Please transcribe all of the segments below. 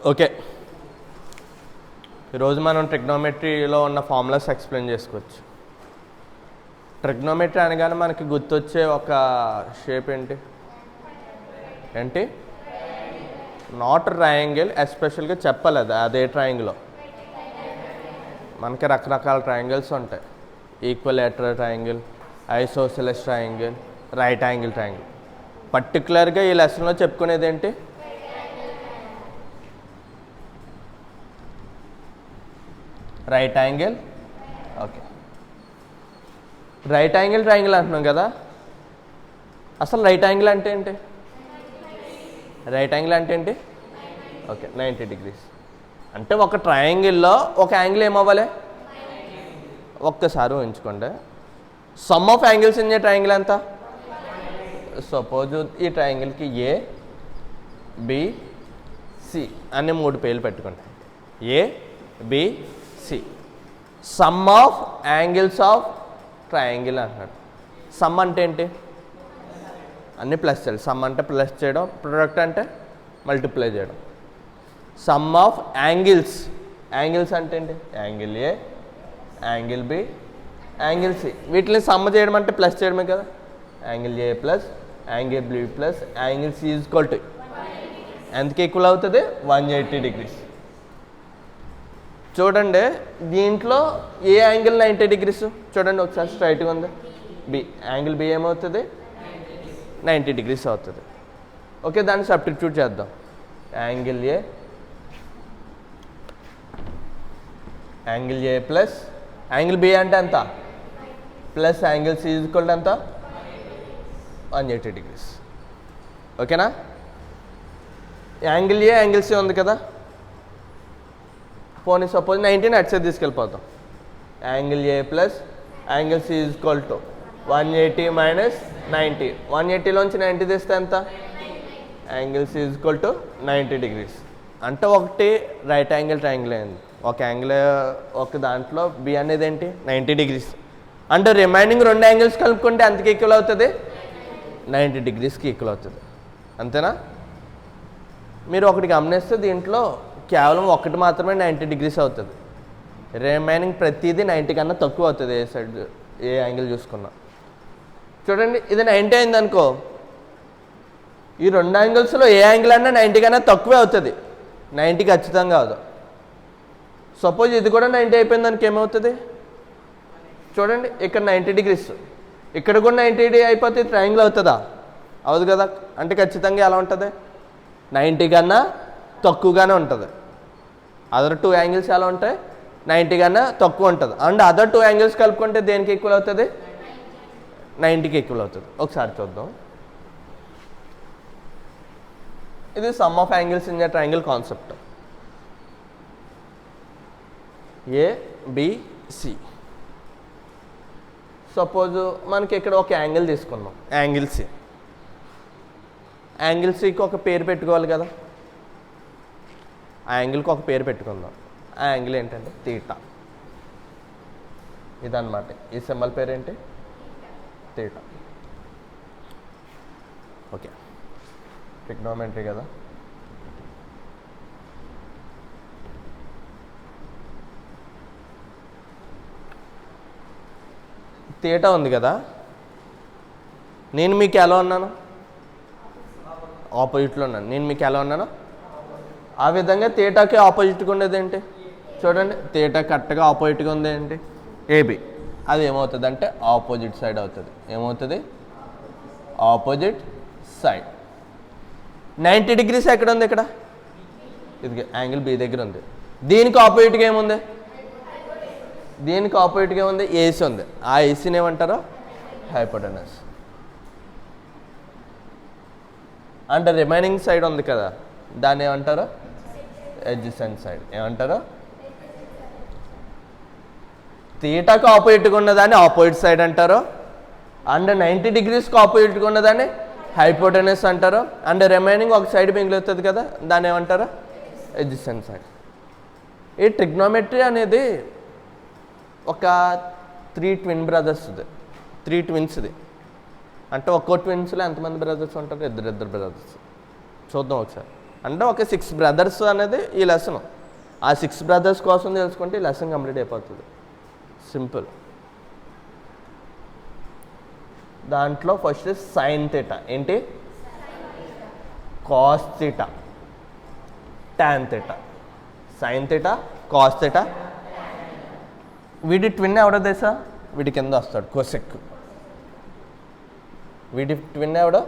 Okay, ఈరోజు మనం ట్రిగ్నోమెట్రీలో ఉన్న ఫార్ములాస్ ఎక్స్ప్లెయిన్ చేసుకోవచ్చు. ట్రిగ్నోమెట్రీ అనగానే మనకి గుర్తొచ్చే ఒక షేప్ ఏంటి నాట్ ట్రయాంగిల్. ఎస్పెషల్గా చెప్పాలి అదే ట్రయాంగిల్. మనకి రకరకాల ట్రయాంగిల్స్ ఉంటాయి. Equilateral triangle, isosceles triangle, right angle triangle. పర్టికులర్గా ఈ లెసన్లో చెప్పుకునేది ఏంటి? Right angle. Okay, right angle triangle అంటున్నాం కదా. అసలు రైట్ యాంగిల్ అంటే ఏంటి? రైట్ యాంగిల్ అంటే ఏంటి? Okay, 90 degrees. అంటే ఒక ట్రయాంగిల్లో ఒక యాంగిల్ ఏమవ్వాలి? ఒక్కసారి ఊహించుకోండి, sum of angles in a triangle ఎంత? సపోజ్ ఈ ట్రయాంగిల్కి ఏ, బి, సి అనే 3 పేర్లు పెట్టుకోండి. A, B, C. Sum of angles of triangle అంటున్నాడు. సమ్ అంటే ఏంటి? అన్నీ ప్లస్ చేయాలి. సమ్ అంటే ప్లస్ చేయడం, ప్రొడక్ట్ అంటే మల్టిప్లై చేయడం. Some of angles. యాంగిల్స్ అంటే ఏంటి? Angle A, angle B, angle C. వీటిని సమ్ చేయడం అంటే ప్లస్ చేయడమే కదా. Angle A plus angle B plus angle C is equal to ఎంతకి ఈక్వల్ అవుతుంది? 180 degrees. చూడండి, దీంట్లో ఏ యాంగిల్ 90 degrees? చూడండి ఒకసారి, స్ట్రైట్గా ఉంది. బి యాంగిల్ బి ఏమవుతుంది? 90 degrees అవుతుంది. ఓకే, దాన్ని సబ్స్టిట్యూట్ చేద్దాం. Angle A, angle A plus angle B అంటే ఎంత? Plus angle C is equal to ఎంత? 180 degrees. ఓకేనా? యాంగిల్ ఏ, యాంగిల్ సి ఉంది కదా. పోనీ సపోజ్ 90 అటు సైడ్ తీసుకెళ్ళిపోతాం. Angle A plus angle C is equal to 180 minus 90. 180లోంచి 90 తీస్తే ఎంత? Angle C is equal to 90 degrees. అంటే ఒకటి రైట్ యాంగిల్ ట్రయాంగిల్ అయింది. ఒక యాంగిల్, ఒక దాంట్లో బి అనేది ఏంటి? 90 degrees. అంటే రిమైనింగ్ 2 యాంగిల్స్ కలుపుకుంటే ఎంతకి ఈక్వల్ అవుతుంది? 90 degreesకి ఈక్వల్ అవుతుంది. అంతేనా? మీరు ఒకటి గమనిస్తే దీంట్లో కేవలం ఒకటి మాత్రమే 90 degrees అవుతుంది. రిమైనింగ్ ప్రతిదీ 90 కన్నా తక్కువ అవుతుంది. ఏ సైడ్ ఏ యాంగిల్ చూసుకున్నా. చూడండి, ఇది 90 అయింది అనుకో, ఈ 2 యాంగిల్స్లో ఏ యాంగిల్ అన్నా 90 కన్నా తక్కువే అవుతుంది. 90 ఖచ్చితంగా అవదు. సపోజ్ ఇది కూడా 90 అయిపోయింది దానికి ఏమవుతుంది? చూడండి, ఇక్కడ 90 degrees, ఇక్కడ కూడా 90 అయిపోతే ట్రయాంగిల్ అవుతుందా? అవదు కదా. అంటే ఖచ్చితంగా ఎలా ఉంటుంది? 90 కన్నా తక్కువగానే ఉంటుంది. అదర్ 2 యాంగిల్స్ ఎలా ఉంటాయి? 90 కన్నా తక్కువ ఉంటుంది. అండ్ అదర్ 2 యాంగిల్స్ కలుపుకుంటే దేనికి ఈక్వల్ అవుతుంది? 90కి ఈక్వల్ అవుతుంది. ఒకసారి చూద్దాం. ఇది sum of angles in a triangle concept. A, B, C. Suppose మనకి ఇక్కడ ఒక యాంగిల్ తీసుకున్నాం, యాంగిల్ సి. యాంగిల్ సికి ఒక పేరు పెట్టుకోవాలి కదా. ఆ యాంగిల్కి ఒక పేరు పెట్టుకుందాం. ఆ యాంగిల్ ఏంటంటే తీటా. ఇదన్నమాట. ఈ సింబల్ పేరు ఏంటి? తీటా. ఓకే, ట్రిగ్నోమెట్రీ కదా. తీటా ఉంది కదా. నేను మీకు ఎలా ఉన్నాను? ఆపోజిట్లో ఉన్నాను. నేను మీకు ఎలా ఉన్నాను? ఆ విధంగా తీటాకి ఆపోజిట్గా ఉండేది ఏంటి? చూడండి, తీటా కరెక్ట్గా ఆపోజిట్గా ఉంది ఏంటి? ఏబి. అది ఏమవుతుంది అంటే ఆపోజిట్ సైడ్ అవుతుంది. ఏమవుతుంది? Opposite side. 90 degrees ఎక్కడ ఉంది? ఇక్కడ. ఇది యాంగిల్ బి దగ్గర ఉంది. దీనికి ఆపోజిట్గా ఏముంది? దీనికి ఆపోజిట్గా ఏముంది? ఏసీ ఉంది. ఆ ఏసీని ఏమంటారు? హైపోటెనస్. అంటే రిమైనింగ్ సైడ్ ఉంది కదా, దాన్ని ఏమంటారు? Adjacent side. ఏమంటారు? తీటాకు ఆపోజిట్గా ఉన్నదాన్ని ఆపోజిట్ సైడ్ అంటారు. అండ్ 90 degreesకి ఆపోజిట్గా ఉన్నదాన్ని హైపోటెనస్ అంటారు. అండ్ రిమైనింగ్ ఒక సైడ్ మిగులుతుంది కదా, దాన్ని ఏమంటారు? Adjacent side. ఈ ట్రిగ్నోమెట్రీ అనేది ఒక 3 twin brothersది. 3 twinsది. అంటే ఒక్కో ట్విన్స్లో ఎంతమంది బ్రదర్స్ ఉంటారు? ఇద్దరు బ్రదర్స్. చూద్దాం ఒకసారి. అంటే ఒక 6 బ్రదర్స్ అనేది ఈ లెసన్. ఆ 6 బ్రదర్స్ కోసం తెలుసుకుంటే ఈ లెసన్ కంప్లీట్ అయిపోతుంది. సింపుల్. దాంట్లో ఫస్ట్ సైన్ థీటా ఏంటి, cos theta, tan theta. Sine theta, cos theta. వీడి ట్విన్ ఎవడో తెలుసా? వీడి కింద వస్తాడు కోసెక్. వీడి ట్విన్ ఎవడో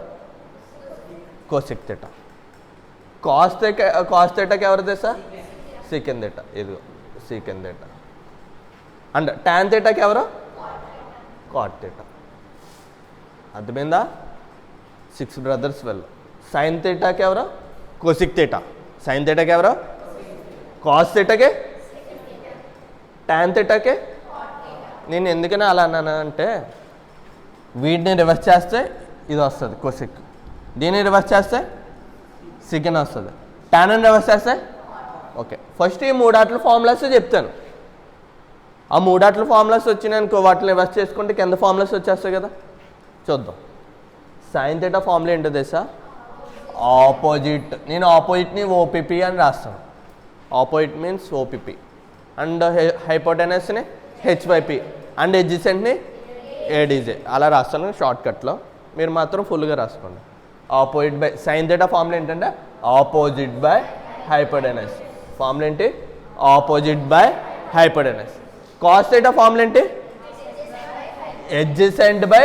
కోసెక్ థీటా. కాస్ థీటాకి ఎవరు తెలుసా? Secant theta. ఇదిగో సీకెన్ థీటా. అండ్ టాన్ థీటాకి ఎవరు? Cot theta. అర్థమైందా? 6 బ్రదర్స్ వెళ్ళు. సైన్ థీటాకి ఎవరు? కోసిక్ థీటా. సైన్ థీటాకి ఎవరు? కాస్ థీటాకి, టాన్ థీటాకి. నేను ఎందుకని అలా అన్నాను అంటే వీటిని రివర్స్ చేస్తే ఇది వస్తుంది కోసిక్, దీన్ని రివర్స్ చేస్తే సికెన్ వస్తుంది, టాన్ అని రివర్స్ చేస్తే ఓకే. ఫస్ట్ ఈ 3 ఆటల ఫార్ములాస్ చెప్తాను. ఆ 3 ఆటల ఫార్ములాస్ వచ్చినాయనుకో వాటిని రివర్స్ చేసుకుంటే కింద ఫార్ములాస్ వచ్చేస్తాయి కదా. చూద్దాం. సైన్ థీటా ఫార్ములా ఏంటో తెలుసా? ఆపోజిట్. నేను ఆపోజిట్ని ఓపీపీ అని రాస్తాను. Opposite means OPP. అండ్ హైపోటెనస్ని హెచ్వైపీ అండ్ ఎడ్జసెంట్ని ఏడీజే అలా రాస్తాను షార్ట్కట్లో. మీరు మాత్రం ఫుల్గా రాసుకోండి. Opposite by sine theta formula ఏంటంటే ఆపోజిట్ బై హైపోటెనస్. ఫార్ములా ఏంటి? Opposite by hypotenuse. Cos theta formula ఏంటి? Adjacent by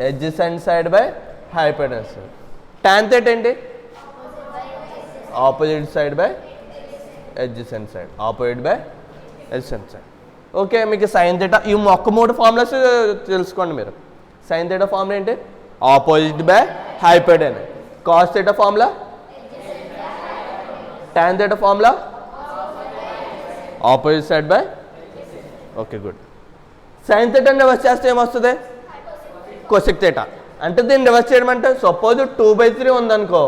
adjacent side by hypotenuse. Tan theta ఏంటి? Opposite side by adjacent side. Opposite by adjacent side. Okay. మీకు sine theta ఈ ఒక్క 3 formulas తెలుసుకోండి మీరు. Sine theta formula ఏంటి? Opposite by hypotenuse. Cos theta formula, tan theta formula opposite side by. Okay good. Sine థీటాని reverse చేస్తే ఏమొస్తుంది? Cosec theta. అంటే దీన్ని రివర్స్ చేయడం అంటే సపోజ్ 2/3 ఉందనుకో,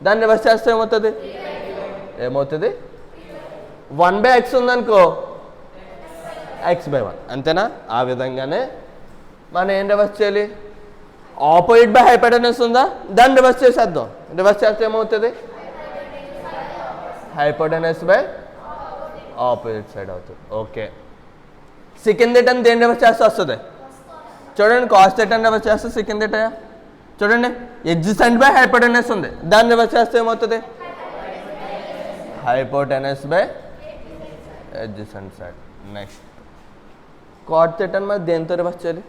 దాన్ని రివర్స్ చేస్తే ఏమవుతుంది? 1/x ఉందనుకో, x/1. అంతేనా? ఆ విధంగానే మనం ఏం రివర్స్ చేయాలి? ఆపోజిట్ బై హైపోటెనస్ ఉందా, దాన్ని రివర్స్ చేసేద్దాం. రివర్స్ చేస్తే ఏమవుతుంది? హైపోటెనస్ బై ఆపోజిట్ సైడ్ అవుతుంది. ఓకే. సెకండ్ థీటాని దేన్ని రివర్స్ చేస్తే వస్తుంది? చూడండి. కాస్ థీటాని రివర్స్ చేస్తే సెకండ్ థీటా. చూడండి. ఎడ్జసెంట్ బై హైపోటెనస్ ఉంది, దాన్ని రివర్స్ చేస్తే ఏమవుతుంది? Hypotenuse by adjacent side. Next cot థీటాని మరి దేంతో రివర్స్ చేయాలి?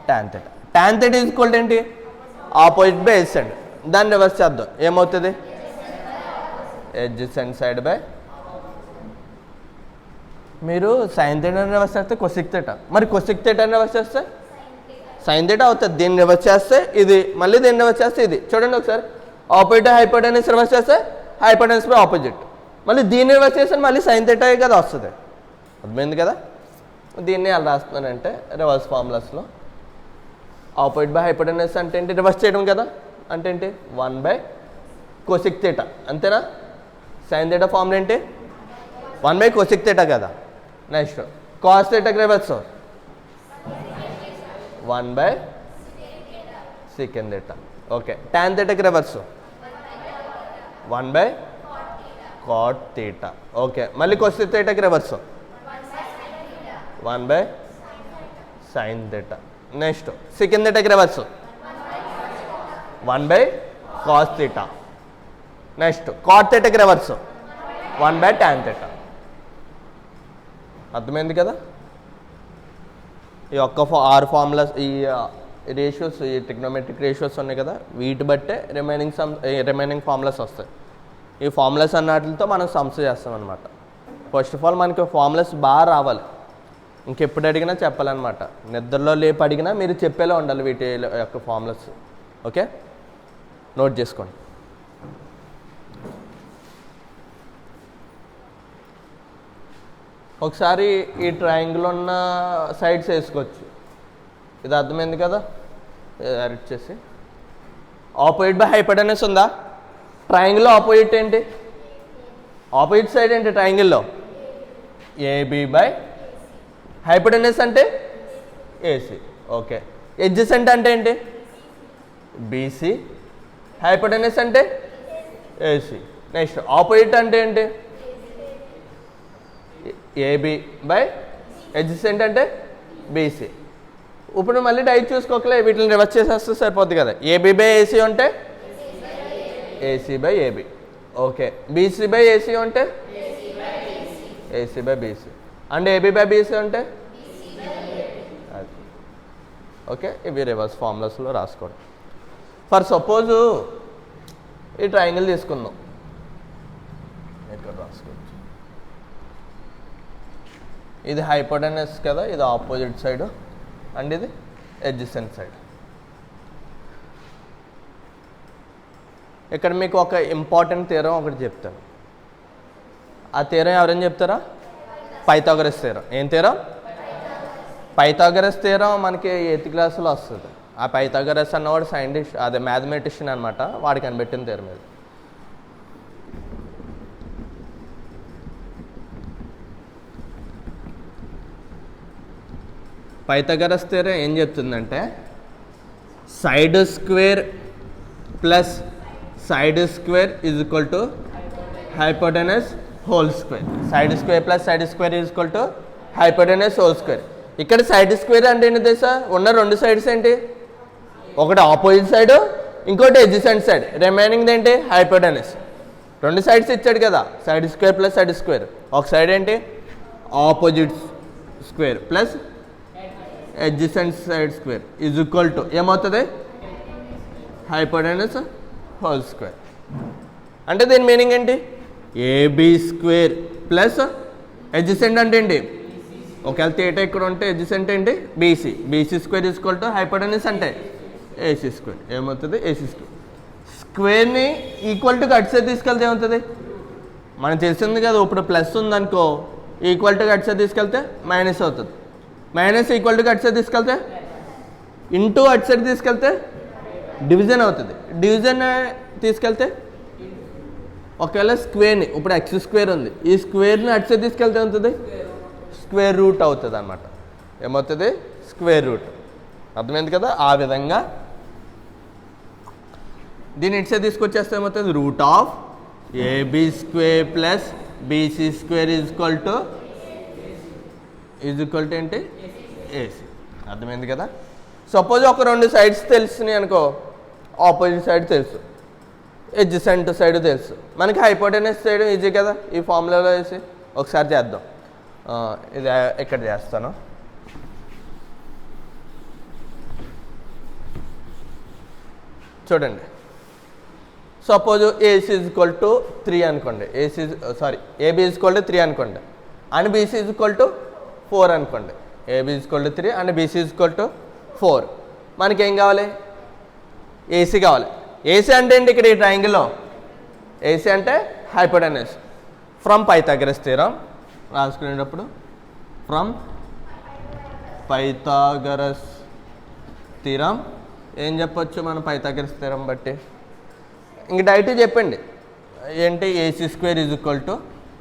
Tan theta. Tan theta is equal to ఏంటి? Opposite by adjacent. దాన్ని రివర్స్ చేద్దాం. ఏమవుతుంది? Adjacent side by. మీరు సైన్ థీటాని రివర్స్ చేస్తే కొసిక్ థీటా, మరి కొసిక్ థీటాని రివర్స్ చేస్తే సైన్ థీటా అవుతుంది. దీన్ని రివర్స్ చేస్తే ఇది, మళ్ళీ దీన్ని రివర్స్ చేస్తే ఇది. చూడండి ఒకసారి. ఆపోజిట్ హైపోటెనస్ రివర్స్ చేస్తే హైపోటెనస్ బై ఆపోజిట్. మళ్ళీ దీన్ని రివర్స్ చేస్తే మళ్ళీ సైన్ థీటా కదా వస్తుంది. అర్థమైంది కదా? దీన్ని అలా రాస్తున్నానంటే రివర్స్ ఫార్ములాస్లో ఆపోజిట్ బై హైపోటెనస్ అంటే ఏంటి? రివర్స్ చేయడం కదా. అంటే ఏంటి? One by cosec theta. అంతేనా? సైన్ థీటా ఫార్ములా ఏంటి? 1/కోసిక్ థీటా కదా. నెక్స్ట్ కాస్ థీటాకి reverse one by second theta. Okay. Tan థీటాకి రివర్స్ 1/కాట్ థీటా. ఓకే. మళ్ళీ కొసిక్ థీటాకి reverse one by sine theta. Next second థీటాకి reverse one by cos theta. Next cot థీటాకి రివర్స్ 1/టాన్ థీటా. అర్థమైంది కదా? ఈ ఒక్క 6 ఫార్ములాస్, ఈ రేషియోస్, ఈ ట్రిగ్నోమెట్రిక్ రేషియోస్ ఉన్నాయి కదా, వీటి బట్టే రిమైనింగ్ ఫార్ములాస్ వస్తాయి. ఈ ఫార్ములాస్ అన్నిటితో మనం సమ్స్ చేస్తాం అనమాట. ఫస్ట్ ఆఫ్ ఆల్ మనకి ఫార్ములాస్ బాగా రావాలి. ఇంకెప్పుడు అడిగినా చెప్పాలన్నమాట. నిద్రలో లేపు అడిగినా మీరు చెప్పేలా ఉండాలి వీటి యొక్క ఫార్ములాస్. ఓకే, నోట్ చేసుకోండి. ఒకసారి ఈ ట్రయాంగిల్ ఉన్న సైడ్స్ వేసుకోవచ్చు. ఇది అర్థమైంది కదా? ఎడిట్ చేసి ఆపోజిట్ బై హైపోటెనస్ ఉందా? ట్రయాంగిల్లో ఆపోజిట్ ఏంటి? ఆపోజిట్ సైడ్ ఏంటి ట్రయాంగిల్లో? ఏబి బై హైపోటెనస్ అంటే ఏసీ. ఓకే. ఎడ్జసెంట్ అంటే ఏంటి? బీసీ. హైపోటెనస్ అంటే ఏసీ. నెక్స్ట్ ఆపోజిట్ అంటే ఏంటి? ఏబి బై అడ్జసెంట్ అంటే బీసీ. ఇప్పుడు మళ్ళీ డైట్ చూసుకోకలే, వీటిని రివర్స్ చేసేస్తే సరిపోద్ది కదా. ఏబి బై ఏసీ ఉంటే AC by AB. Okay. BC by AC ఉంటే AC by BC. And AB by BC ఉంటే అది. ఓకే. ఇవి రివర్స్ ఫార్ములాస్లో రాసుకోవడం. ఫర్ సపోజు ఈ ట్రయాంగిల్ తీసుకుందాం, ఇక్కడ రాసుకోవచ్చు. ఇది హైపోటెనస్ కదా, ఇది ఆపోజిట్ సైడ్ అండ్ ఇది అడ్జసెంట్ సైడ్. ఇక్కడ మీకు ఒక ఇంపార్టెంట్ థియరం ఒకటి చెప్తాను. ఆ థియరం ఎవరైనా చెప్తారా? Pythagoras theorem. ఏం థియరం? పైథాగరస్ థియరం మనకి 8th క్లాస్లో వస్తుంది. ఆ పైథాగరస్ అన్నవాడు సైంటిస్ట్, అదే మ్యాథమెటిషియన్ అనమాట, వాడికి కనిపెట్టిన థియరం ఇది. పైథాగరస్ థియరం ఏం చెప్తుందంటే side square plus side square is equal to hypotenuse whole square. Side square plus side square is equal to hypotenuse whole square. ఇక్కడ సైడ్ స్క్వేర్ అంటే ఏంటి తెలుసా? ఉన్న రెండు సైడ్స్ ఏంటి? ఒకటి ఆపోజిట్ సైడ్, ఇంకోటి అడ్జసెంట్ సైడ్. రిమైనింగ్ ఏంటి? హైపోటెనస్. రెండు సైడ్స్ ఇచ్చాడు కదా, side square plus side square. ఒక సైడ్ ఏంటి? Opposite square plus adjacent side square is equal to ఏమవుతుంది? Hypotenuse whole square. అంటే దీని మీనింగ్ ఏంటి? ఏబి స్క్వేర్ ప్లస్ అడ్జసెంట్ అంటే ఏంటి? ఒకవేళ థీటా ఇక్కడ ఉంటే అడ్జసెంట్ ఏంటి? BC. BC square is equal to hypotenuse అంటే ఏసీ స్క్వేర్. ఏమవుతుంది? AC square. స్క్వేర్ని ఈక్వల్ టు అటు సైడ్ తీసుకెళ్తే ఏమవుతుంది? మనకు తెలిసింది కదా, ఇప్పుడు ప్లస్ ఉందనుకో, ఈక్వల్ టు అటు సైడ్ తీసుకెళ్తే మైనస్ అవుతుంది. మైనస్ ఈక్వల్ టు అటు సైడ్ తీసుకెళ్తే ఇంటూ అటు సైడ్ తీసుకెళ్తే డివిజన్ అవుతుంది. డివిజన్ తీసుకెళ్తే ఒకవేళ స్క్వేర్ని, ఇప్పుడు ఎక్స్ స్క్వేర్ ఉంది, ఈ స్క్వేర్ని అటు సైడ్ తీసుకెళ్తే ఏమవుతుంది? స్క్వేర్ రూట్ అవుతుంది అనమాట. ఏమవుతుంది? Square root. అర్థమైంది కదా? ఆ విధంగా దీన్ని ఇటు సైడ్ తీసుకొచ్చేస్తే ఏమవుతుంది? Root of AB square plus BC square is equal to ఏంటి? ఏసీ. అర్థమైంది కదా? సపోజ్ ఒక రెండు సైడ్స్ తెలిసినాయి అనుకో, ఆపోజిట్ సైడ్ తెలుసు, అడ్జసెంట్ సైడ్ తెలుసు, మనకి హైపోటెనస్ సైడ్ ఈజీ కదా ఈ ఫార్ములాలో వేసి. ఒకసారి చేద్దాం. ఇది ఇక్కడ చేస్తాను. చూడండి, suppose AC is equal to 3 అనుకోండి, ఏబీ ఈజ్ ఈక్వల్ టు 3 అనుకోండి, and BC is equal to 4 అనుకోండి. AB is equal to 3 and BC is equal to 4. మనకేం కావాలి? ఏసీ కావాలి. ఏసీ అంటే ఏంటి? ఇక్కడ ఈ ట్రయాంగిల్లో ఏసీ అంటే హైపోటెనస్. ఫ్రమ్ పైథాగరస్ థియరం రాసుకునేటప్పుడు, ఫ్రమ్ పైథాగరస్ థియరం ఏం చెప్పొచ్చు మనం? పైథాగరస్ థియరం బట్టి ఇంక డైరెక్ట్ చెప్పండి ఏంటి? AC square is equal to,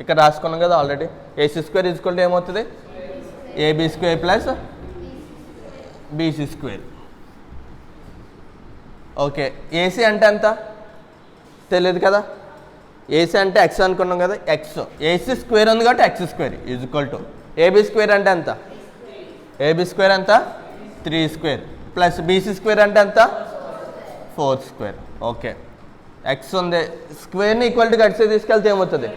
ఇక్కడ రాసుకున్నాం కదా already, AC square is equal to ఏమవుతుంది? AB square plus BC square. Okay. AC అంటే ఎంత తెలియదు కదా, ఏసీ అంటే ఎక్స్ అనుకున్నాం కదా, ఎక్స్. ఏసీ స్క్వేర్ ఉంది కాబట్టి X square is equal to AB square అంటే ఎంత? ఏబీ స్క్వేర్ ఎంత? 3 స్క్వేర్ ప్లస్ బీసీ స్క్వేర్ అంటే ఎంత? 4 స్క్వేర్. ఓకే. ఎక్స్ ఉంది, స్క్వేర్ని ఈక్వల్ టు గడిసే తీసుకెళ్తే ఏమవుతుంది?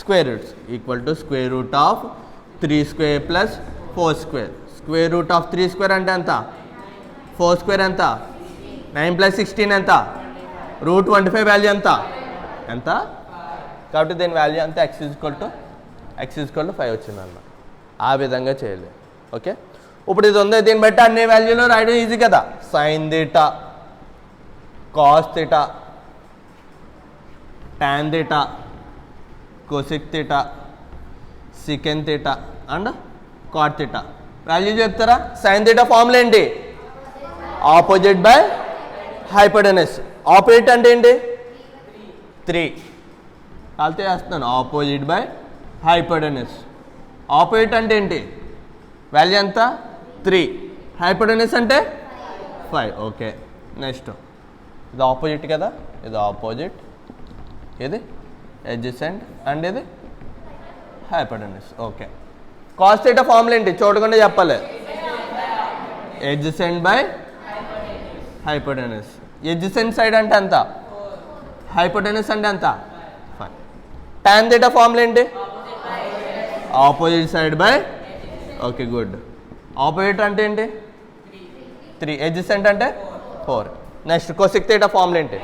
Square roots equal to square root of 3 square plus 4 square. Square root of 3 square అంటే ఎంత? 4 స్క్వేర్ ఎంత? 9 ప్లస్ 16 ఎంత? రూట్ 25 వాల్యూ ఎంత? ఎంత? కాబట్టి దీని వాల్యూ అంతా ఎక్స్ ఈక్వల్ టు 5 వచ్చింది అన్నమాట. ఆ విధంగా చేయాలి. ఓకే. ఇప్పుడు ఇది ఉంది, దీన్ని బట్టి అన్ని వాల్యూలో రాయడం ఈజీ కదా. Sine theta, cos theta, tan theta, cosec theta, secant theta and cot theta value చెప్తారా? సైన్ థీటా ఫార్ములా ఏంటి? Opposite by hypotenuse. ఆపోజిట్ అంటే ఏంటి? 3. కాల్తే వేస్తున్నాను. Opposite by hypotenuse. ఆపోజిట్ అంటే ఏంటి? వాల్యూ ఎంత? 3. హైపోటెనస్ అంటే 5. ఓకే. నెక్స్ట్ ఇది ఆపోజిట్ కదా, ఇది ఆపోజిట్. ఏది ఎడ్జసెంట్ అండ్ ఇది hypotenuse. Okay, cos theta formula ఏంటి చూడకుండా చెప్పాలి. Adjacent by hypotenuse. Adjacent side అంటే ఎంత, హైపోటెనస్ అంటే ఎంత 5. టాన్ థీటా ఫార్ములా ఏంటి, opposite side by. Okay good. Opposite అంటే ఏంటి 3, ఎడ్జసెంట్ అంటే 4. నెక్స్ట్ కొసెక్ థీటా ఫార్ములా ఏంటి,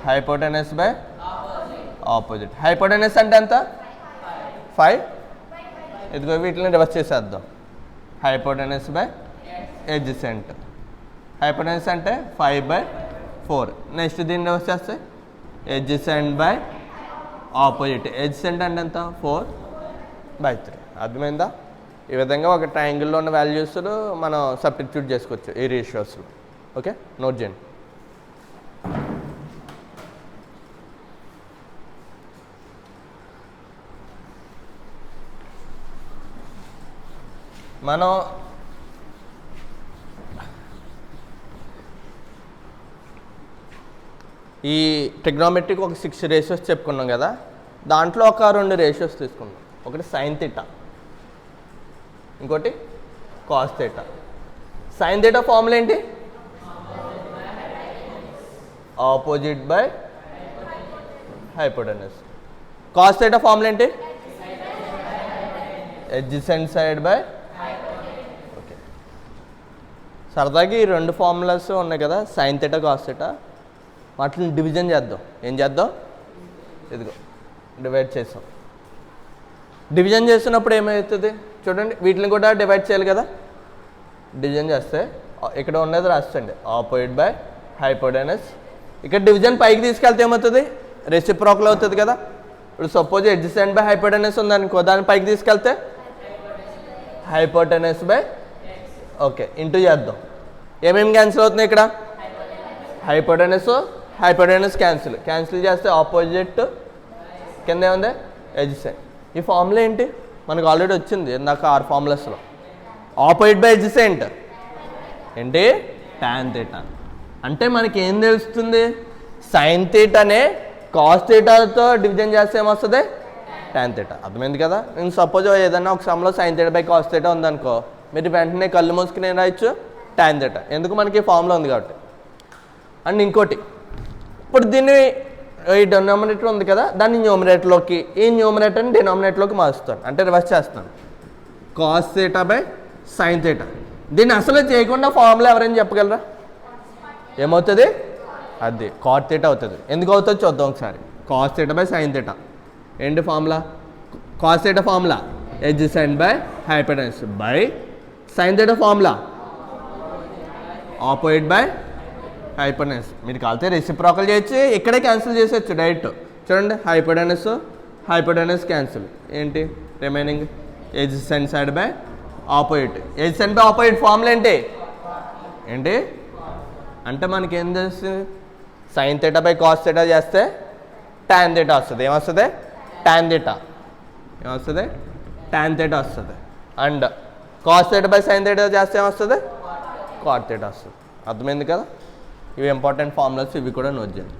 హైపోటెనస్ బై ఆపోజిట్. హైపోటెనస్ అంటే ఎంత 5. ఇదిగో వీటిని రివర్స్ చేసేద్దాం. Hypotenuse by adjacent. హైపోటెనస్ అంటే 5/4. నెక్స్ట్ దీన్ని రివర్స్ చేస్తే ఎడ్జసెంట్ బై ఆపోజిట్. ఎడ్జసెంట్ అంటే ఎంత 4/3. అర్థమైందా? ఈ విధంగా ఒక ట్రయాంగిల్లో ఉన్న వాల్యూస్ మనం సబ్స్టిట్యూట్ చేసుకోవచ్చు ఈ రేషియోస్లో. ఓకే, నోట్ చేయండి. మనం ఈ ట్రిగ్నోమెట్రీకి ఒక 6 రేషియోస్ చెప్పుకున్నాం కదా, దాంట్లో ఒక 2 రేషియోస్ తీసుకున్నాం. ఒకటి సైన్ థీటా, ఇంకోటి cos theta. Sine theta formula ఏంటి, opposite by hypotenuse. Cos theta formula ఏంటి, ఎడ్జసెంట్ సైడ్ బై. ఓకే, సరదాగా ఈ 2 ఫార్ములాస్ ఉన్నాయి కదా, సైన్ థీటా కాస్ థీటా, వాటిని డివిజన్ చేద్దాం. ఏం చేద్దాం, ఇదిగో డివైడ్ చేసాం. డివిజన్ చేస్తున్నప్పుడు ఏమవుతుంది చూడండి, వీటిని కూడా డివైడ్ చేయాలి కదా. డివిజన్ చేస్తే ఇక్కడ ఉన్నది రాస్తండి, ఆపోజిట్ బై హైపోటెనస్. ఇక్కడ డివిజన్ పైకి తీసుకెళ్తే ఏమవుతుంది, రెసిప్రోకల్ అవుతుంది కదా. ఇప్పుడు సపోజ్ ఎడ్జసెంట్ బై హైపోటెనస్ ఉందనుకో, దాన్ని పైకి తీసుకెళ్తే హైపోటెనస్ బై. ఓకే, ఇంటూ చేద్దాం. ఏమేమి క్యాన్సిల్ అవుతున్నాయి ఇక్కడ, హైపోటెనస్ హైపోటెనస్ క్యాన్సిల్ చేస్తే ఆపోజిట్ కింద ఏముంది ఎడ్జసెంట్. ఈ ఫార్ములా ఏంటి మనకు ఆల్రెడీ వచ్చింది ఇందాక 6 ఫార్ములాస్లో. ఆపోజిట్ బై ఎడ్జసెంట్ ఏంటి టాన్ థీటా. అంటే మనకి ఏం తెలుస్తుంది, సైన్ థీటానే కాస్ థీటాతో డివిజన్ చేస్తే ఏమొస్తుంది టాన్ థీటా. అర్థమైంది కదా. నేను సపోజ్ ఏదన్నా ఒక సమ్లో sine theta by cos theta ఉందనుకో, మీరు వెంటనే కళ్ళు మూసుకుని ఏం రాయొచ్చు, టాన్ థీటా. ఎందుకు మనకి ఫార్ములా ఉంది కాబట్టి. అండ్ ఇంకోటి, ఇప్పుడు దీన్ని ఈ డినామినేటర్ ఉంది కదా, దాన్ని న్యూమరేటర్లోకి, ఈ న్యూమరేటర్ని డినామినేటర్లోకి మారుస్తాను, అంటే రివర్స్ చేస్తాను. Cos theta by sine theta. దీన్ని అసలు చేయకుండా ఫార్ములా ఎవరైనా చెప్పగలరా, ఏమవుతుంది, అది కాట్ థీటా అవుతుంది. ఎందుకు అవుతుంది చూద్దాం ఒకసారి. Cos theta by sine theta ఏంటి formula, cos theta formula adjacent by hypotenuse by sine theta formula opposite by hypotenuse. మీరు కాలితే రెసిప్రోకల్ చేయొచ్చు, ఇక్కడే క్యాన్సిల్ చేసేయచ్చు డైరెక్ట్. చూడండి, హైపోటెనస్ క్యాన్సిల్. ఏంటి remaining adjacent side by opposite. Adjacent by opposite formula ఏంటి అంటే మనకి ఏం తెలుస్తుంది, sine theta by cos theta చేస్తే టాన్ థీటా వస్తుంది. ఏమొస్తుంది, టాన్ థీటా. ఏమొస్తుంది, టాన్ థీటా వస్తుంది. And cos theta by sine theta చేస్తే ఏమొస్తుంది, కాట్ థీటా వస్తుంది. అర్థమైంది కదా. ఇవి ఇంపార్టెంట్ ఫార్ములాస్, ఇవి కూడా నోట్ చేయండి.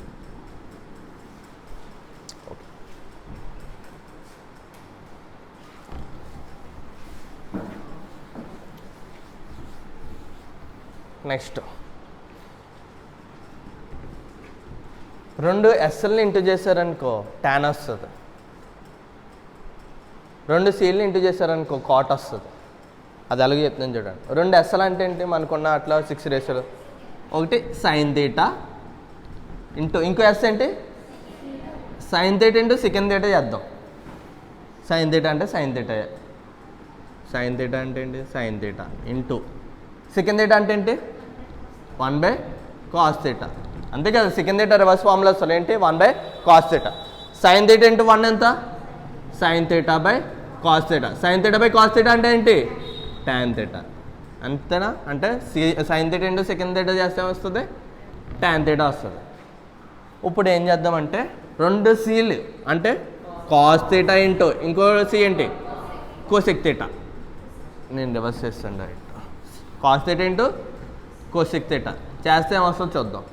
నెక్స్ట్ 2 ఎస్ఎల్ని ఇంటూ చేశారనుకో టాన్ వస్తుంది, 2 సీల్ని ఇంటూ చేశారనుకో కాట్ వస్తుంది. అది అలాగే చెప్తున్నాను చూడండి. 2 ఎస్ఎల్ అంటే ఏంటి, మనకున్న అట్లా 6 రేషియోలు. ఒకటి సైన్ థీటా ఇంటూ, ఇంకో ఎస్ ఏంటి sign theta into second theta చేద్దాం. సైన్ థీటా అంటే సైన్ థీటా, సైన్ థీటా అంటే ఏంటి sign theta into second theta అంటే ఏంటి 1/cos థీటా. అంతే కదా. సెకండ్ థీటా రివర్స్ ఫార్ములా అసలు ఏంటి 1/cos theta. Sine theta into 1 ఎంత, sign theta by cos theta. Sine theta by cos theta అంటే ఏంటి టాన్ థీటా. అంతేనా. అంటే sine theta into second theta చేస్తే వస్తుంది టాన్ థీటా వస్తుంది. ఇప్పుడు ఏం చేద్దామంటే 2 సీలు అంటే కాస్ థీటా ఇంటూ ఇంకో సి ఏంటి కోసెక్ థీటా. నేను రివర్స్ చేస్తాను direct. Cos theta into cosec theta చేస్తే ఏమొస్తుందో చూద్దాం.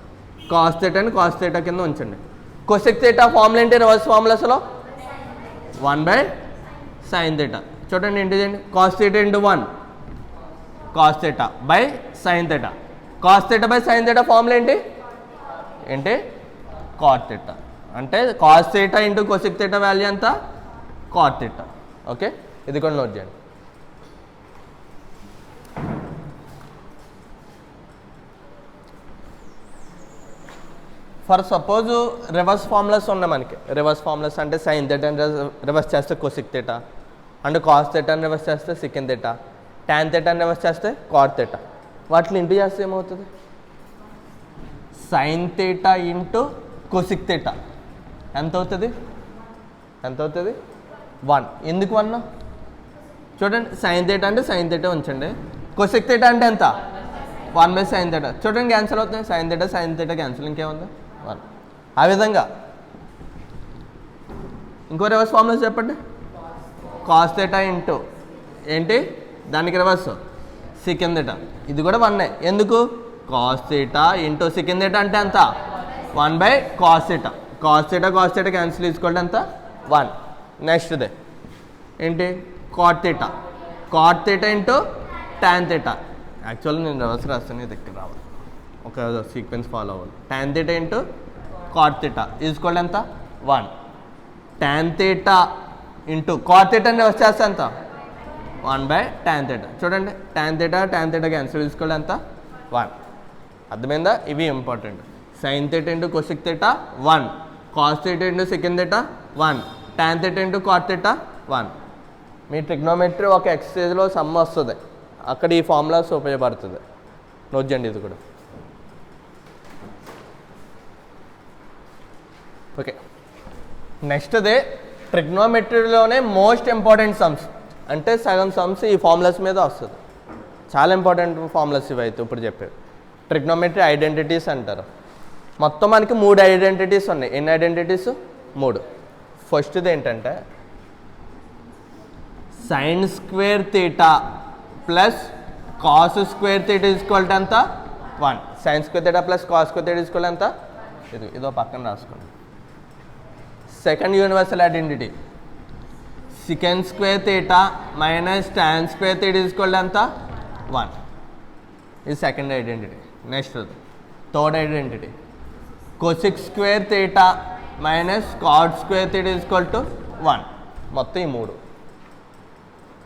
కాస్ థీటాని కాస్ థీటా కింద ఉంచండి, కొసెక్ థీటా ఫార్ములా ఏంటి రివర్స్ ఫార్ములాస్లో 1/sin థీటా. చూడండి ఏంటిదండి cos theta into 1 cos theta by sine theta. Cos theta by sine theta formula ఏంటి కాట్ థీటా. అంటే cos theta into cosec theta value ఎంత cot theta. Okay ఇది కూడా note చేయండి. For suppose reverse formulas ఉన్నాయి మనకి. రివర్స్ ఫార్ములాస్ అంటే sine theta reverse చేస్తే cosec theta, and cos theta reverse చేస్తే second theta, tan theta reverse చేస్తే కాట్ థీటా. వాటిని ఇంటూ చేస్తే ఏమవుతుంది sine theta into cosec theta ఎంత అవుతుంది 1. ఎందుకు 1? చూడండి సైన్ థీటా అంటే సైన్ థీటా ఉంచండి, కొసెక్ థీటా అంటే ఎంత 1/sin థీటా. చూడండి క్యాన్సిల్ అవుతుంది, సైన్ థీటా క్యాన్సిల్, ఇంకేముంది 1. ఆ విధంగా ఇంకో రివర్స్ ఫార్ములా చెప్పండి. కాస్ థీటా ఇంటూ ఏంటి దానికి రివర్స్ సెకండ్ థీటా, ఇది కూడా 1. ఎందుకు cos theta into second theta అంటే ఎంత 1/cos theta. Cos theta cancel తీసుకోండి ఎంత 1. నెక్స్ట్దే ఏంటి cot theta into tan theta. యాక్చువల్గా నేను రివర్స్ రాస్తాను, ఇది ఇక్కడ రావాలి, ఒక సీక్వెన్స్ ఫాలో అవ్వాలి. Tan theta into cot theta తీసుకోండి ఎంత 1. Tan theta into cot theta reverse చేస్తే ఎంత 1/tan థీటా. చూడండి టాన్ థీటా క్యాన్సిల్ తీసుకోండి ఎంత 1. అర్థమైందా? ఇవి important. Sine theta into cosec theta 1, cos theta into second theta 1, tan theta into cot theta 1. మీ ట్రిగ్నోమెట్రీ ఒక ఎక్సర్సైజ్లో సమ్ వస్తుంది, అక్కడ ఈ ఫార్ములాస్ ఉపయోగపడుతుంది. నోట్ చేయండి ఇది కూడా. ఓకే నెక్స్ట్దే ట్రిగ్నోమెట్రీలోనే మోస్ట్ ఇంపార్టెంట్ సమ్స్, అంటే సగం సమ్స్ ఈ ఫార్ములాస్ మీద వస్తుంది. చాలా ఇంపార్టెంట్ ఫార్ములాస్ ఇవి అయితే ఇప్పుడు చెప్పారు. ట్రిగ్నోమెట్రీ ఐడెంటిటీస్ అంటారు. మొత్తం మనకి 3 ఐడెంటిటీస్ ఉన్నాయి. ఎన్ని ఐడెంటిటీస్ 3. ఫస్ట్ది ఏంటంటే sine square theta plus cos square theta equal to ఎంత 1. Sine square theta plus cos square theta equal ఎంత ఇదో పక్కన రాసుకోండి. Second universal identity second square theta minus tan square theta equal to ఎంత 1. ఇది second identity. Next third identity cosec square theta minus cot square theta equal to 1. మొత్తం ఈ 3.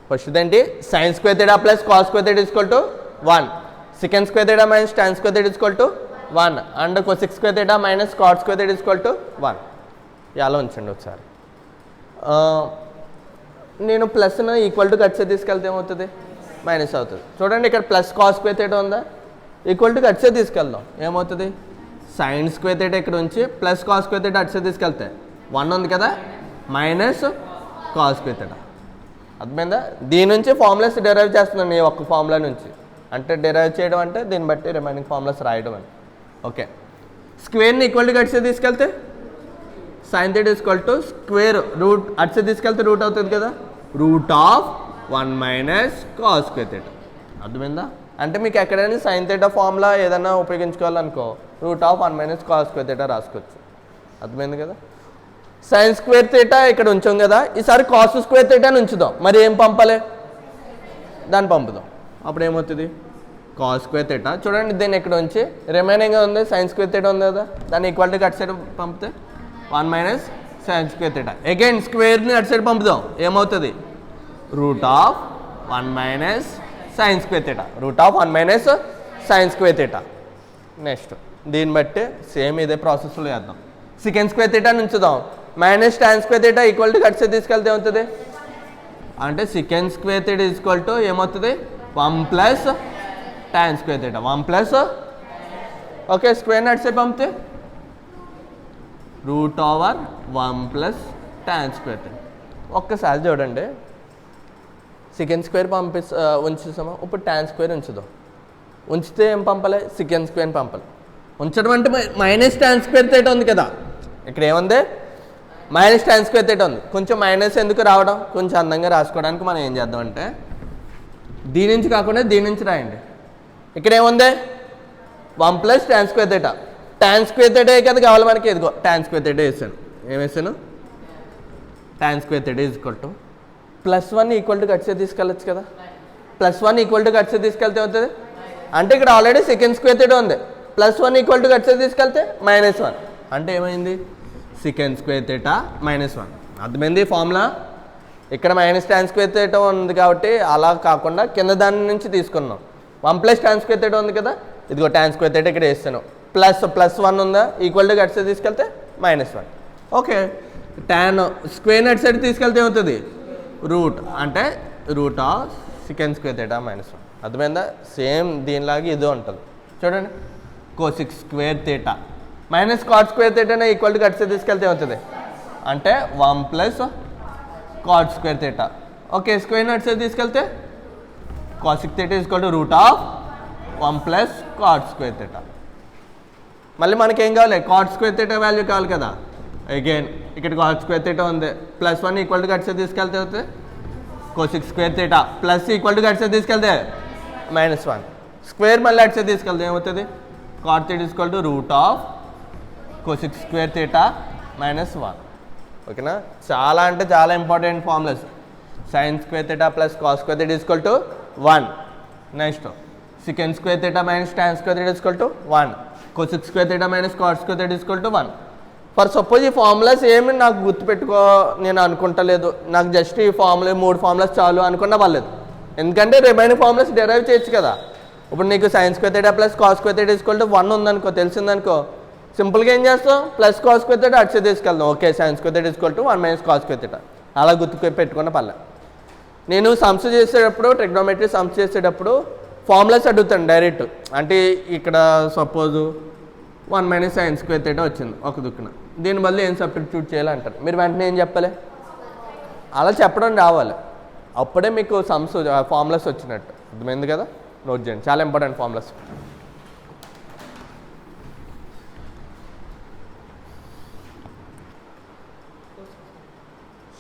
First ఏంటి sine square theta plus cos square theta equal to 1, second square theta minus tan square theta equal to 1, and cosec square theta minus cot square theta equal to 1. ఇలా ఉంచండి ఒకసారి. నేను ప్లస్ను equal to కట్సే తీసుకెళ్తే ఏమవుతుంది minus అవుతుంది. చూడండి ఇక్కడ ప్లస్ కాస్ స్క్వేర్ థీటా ఉందా, ఈక్వల్ టు కట్సే తీసుకెళ్దాం ఏమవుతుంది సైన్ స్క్వేర్ థీటా ఇక్కడ ఉంచి ప్లస్ కాస్ స్క్వేర్ థీటా అట్సే తీసుకెళ్తే 1 ఉంది కదా మైనస్ కాస్ స్క్వేర్ థీటా. అర్థమైందా? దీని నుంచి ఫార్ములాస్ డెరైవ్ చేస్తున్నాను ఈ ఒక్క ఫార్ములా నుంచి. అంటే డెరైవ్ చేయడం అంటే దీన్ని బట్టి రిమైనింగ్ ఫార్ములాస్ రాయడం అని. ఓకే స్క్వేర్ని ఈక్వల్ టు కట్సే తీసుకెళ్తే sine theta equal to square root అట్సే తీసుకెళ్తే రూట్ అవుతుంది కదా, root of 1 minus cos square theta. అర్థమైందా? అంటే మీకు ఎక్కడైనా సైన్ థీటా ఫార్ములా ఏదైనా ఉపయోగించుకోవాలనుకో root of 1 minus cos square theta రాసుకోవచ్చు. అర్థమైంది కదా? సైన్ స్క్వేర్ థీటా ఇక్కడ ఉంచాం కదా, ఈసారి కాస్ స్క్వేర్ థీటాని ఉంచుదాం. మరి ఏం పంపాలి దాన్ని పంపుదాం. అప్పుడు ఏమవుతుంది కాస్ స్క్వేర్ థీటా. చూడండి దీన్ని ఇక్కడ ఉంచి రిమైనింగ్ ఉంది సైన్ స్క్వేర్ థీటా ఉంది కదా, దాన్ని ఈక్వల్ టు అటు సైడ్ పంపితే 1 minus sine square theta. Again స్క్వేర్ని అటు సైడ్ పంపుదాం ఏమవుతుంది root of 1 minus sine square theta, root of 1 minus sine square theta. Next దీన్ని బట్టి సేమ్ ఇదే ప్రాసెస్లో చేద్దాం. సెకండ్ స్క్వేర్ థీటాని ఉంచుదాం, minus tan square theta equal to కట్సే తీసుకెళ్తే ఏమవుతుంది అంటే second square theta equal to ఏమవుతుంది 1 plus tan square theta, 1 plus okay స్క్వేర్ని అటు సైడ్ పంపితే root over 1 plus tan square theta. ఒక్కసారి చూడండి సెకండ్ స్క్వేర్ ఉంచుతామా, ఇప్పుడు టాన్ స్క్వేర్ ఉంచుదాం. ఉంచితే ఏం పంపాలి సెకండ్ స్క్వేర్ని పంపాలి. ఉంచడం అంటే మైనస్ టాన్ స్క్వేర్ థీటా ఉంది కదా, ఇక్కడ ఏముంది మైనస్ టాన్ స్క్వేర్ థీటా ఉంది. కొంచెం మైనస్ ఎందుకు రావడం, కొంచెం అందంగా రాసుకోవడానికి మనం ఏం చేద్దామంటే దీని నుంచి కాకుండా దీని నుంచి రాయండి. ఇక్కడ ఏముంది 1 plus tan square theta, tan square theta కదా కావాలి మనకి, ఇదిగో tan square theta వేసాను. ఏం వేసాను? tan square theta is equal to +1 equal to కట్సే తీసుకెళ్ళచ్చు కదా. +1 ఈక్వల్ టు కట్సే తీసుకెళ్తే అవుతుంది. అంటే ఇక్కడ ఆల్రెడీ సెకండ్ స్క్వేర్ థీటా ఉంది. +1 ఈక్వల్ టు కట్సే తీసుకెళ్తే -1 అంటే ఏమైంది? Second square theta -1. అర్థమైంది ఫార్ములా? ఇక్కడ -tan square theta ఉంది కాబట్టి అలా కాకుండా కింద దాని నుంచి తీసుకున్నాం. 1 + tan square theta ఉంది కదా, ఇదిగో tan square theta ఇక్కడ వేస్తాను. +1 ఉందా, ఈక్వల్ టు కట్సే తీసుకెళ్తే -1. ఓకే, tan స్క్వేర్ అటు సైడ్ తీసుకెళ్తే ఏమవుతుంది? రూట్ అంటే root of second square theta -1. అర్థమైందా? సేమ్ దీనిలాగా ఇదో ఉంటుంది. చూడండి, cosec square theta -cot square థీటానే ఈక్వల్ టు కట్సే తీసుకెళ్తే ఏమవుతుంది అంటే 1 + cot square theta. Okay, square అటు సైడ్ తీసుకెళ్తే cosec theta equal to root of 1 + cot square theta. మళ్ళీ మనకేం కావాలి? cot స్క్వేర్ థీటా వాల్యూ కావాలి కదా. అగైన్ ఇక్కడ cot స్క్వేర్ థీటా ఉంది. +1 ఈక్వల్ టు కట్సే తీసుకెళ్తే అవుతుంది cosec square theta plus equal to కట్సే తీసుకెళ్తే -1. స్క్వేర్ మళ్ళీ అటు సైడ్ తీసుకెళ్తే ఏమవుతుంది? cot theta equal to root of cosec square theta -1. ఓకేనా? చాలా అంటే చాలా important formulas. sin square theta plus cos square theta equal to 1. Next secant square theta tan square theta equal to 1. cosec square theta cot square theta equal to 1. For suppose ఈ formulas ఏమి నాకు గుర్తుపెట్టుకో నేను అనుకుంటలేదు, నాకు just ఈ formula 3 formulas చాలు అనుకున్నా పర్లేదు. ఎందుకంటే రిమైనింగ్ ఫార్ములాస్ డెరైవ్ చేయొచ్చు కదా. ఇప్పుడు నీకు sin square theta plus cos square theta equal to 1 ఉందనుకో, తెలిసిందనుకో, సింపుల్గా ఏం చేస్తాం? ప్లస్ cos స్క్వేర్ థీటా అటు తీసుకెళ్దాం. Okay, sin square theta equal to 1 - cos square theta అలా గుర్తు పెట్టుకున్న పర్లేదు. నేను సమ్స్ చేసేటప్పుడు, ట్రిగ్నోమెట్రీ సమ్స్ చేసేటప్పుడు ఫార్ములాస్ అడుగుతాను డైరెక్ట్. అంటే ఇక్కడ సపోజు 1 - sin స్క్వేర్ థీటా వచ్చింది ఒక దుక్కున, దీని వల్ల ఏం సబ్స్టిట్యూట్ చేయాలంటారు. మీరు వెంటనే ఏం చెప్పాలి? అలా చెప్పడం రావాలి. అప్పుడే మీకు సమ్స్ ఫార్ములాస్ వచ్చినట్టు. అర్థమైంది కదా? నోట్ చేయండి, చాలా ఇంపార్టెంట్ ఫార్ములాస్.